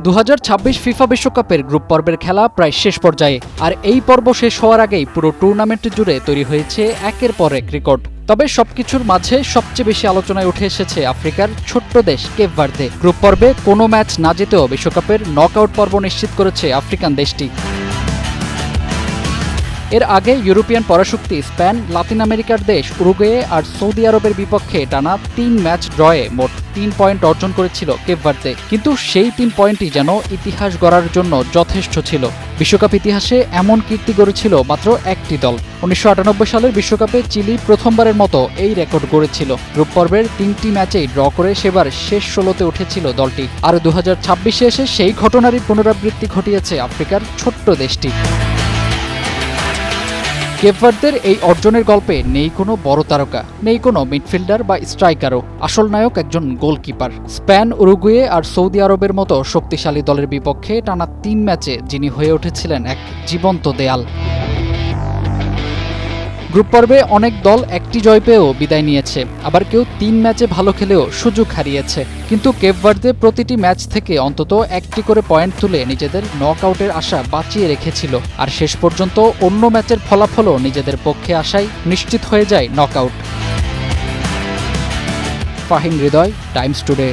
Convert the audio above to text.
2026 FIFA বিশ্বকাপের group পর্বের খেলা প্রায় শেষ পর্যায়ে, আর এই পর্ব শেষ হওয়ার আগেই পুরো টুর্নামেন্ট জুড়ে তৈরি হয়েছে একের পর এক রেকর্ড। তবে সবকিছুর মাঝে সবচেয়ে বেশি আলোচনায় উঠে এসেছে আফ্রিকার ছোট্ট দেশ কেপ ভার্দে। গ্রুপ পর্বে কোনো ম্যাচ না জিতেও বিশ্বকাপের নকআউট পর্ব নিশ্চিত করেছে আফ্রিকান দেশটি। এর আগে ইউরোপিয়ান পরাশক্তি স্পেন, লাতিন আমেরিকার দেশ উরুগুয়ে আর সৌদি আরবের বিপক্ষে টানা 3 ম্যাচ ড্রয়ে মোট 3 পয়েন্ট অর্জন করেছিল কেপ ভার্দে। কিন্তু সেই 3 পয়েন্টই যেন ইতিহাস গড়ার জন্য যথেষ্ট ছিল। বিশ্বকাপ ইতিহাসে এমন কীর্তি গড়েছিল মাত্র একটি দল। 1998 সালের বিশ্বকাপে চিলি প্রথমবারের মতো এই রেকর্ড গড়েছিল। গ্রুপ পর্বের 3টি ম্যাচেই ড্র করে সেবার শেষ 16তে উঠেছিল দলটি। আর 2026-এ এসে সেই ঘটনারই পুনরাবৃত্তি ঘটিয়েছে আফ্রিকার ছোট্ট দেশটি। কেপ ভার্দের এই অর্জনের গল্পে নেই কোনো বড় তারকা, নেই কোনো মিডফিল্ডার বা স্ট্রাইকারও। আসল নায়ক একজন গোলকিপার। স্পেন, উরুগুয়ে আর সৌদি আরবের মতো শক্তিশালী দলের বিপক্ষে টানা 3 ম্যাচে যিনি হয়ে উঠেছিলেন এক জীবন্ত দেয়াল। গ্রুপ পর্বে অনেক দল একটি জয় পেয়েও বিদায় নিয়েছে, আবার কেউ 3 ম্যাচে ভালো খেলেও সুযোগ হারিয়েছে। কিন্তু কেপ ভার্দে প্রতিটি ম্যাচ থেকে অন্তত একটি করে পয়েন্ট তুলে নিজেদের নকআউটের আশা বাঁচিয়ে রেখেছিল। আর শেষ পর্যন্ত অন্য ম্যাচের ফলাফলও নিজেদের পক্ষে আসায় নিশ্চিত হয়ে যায় নকআউট। ফাহিম হৃদয়, টাইমস টুডে।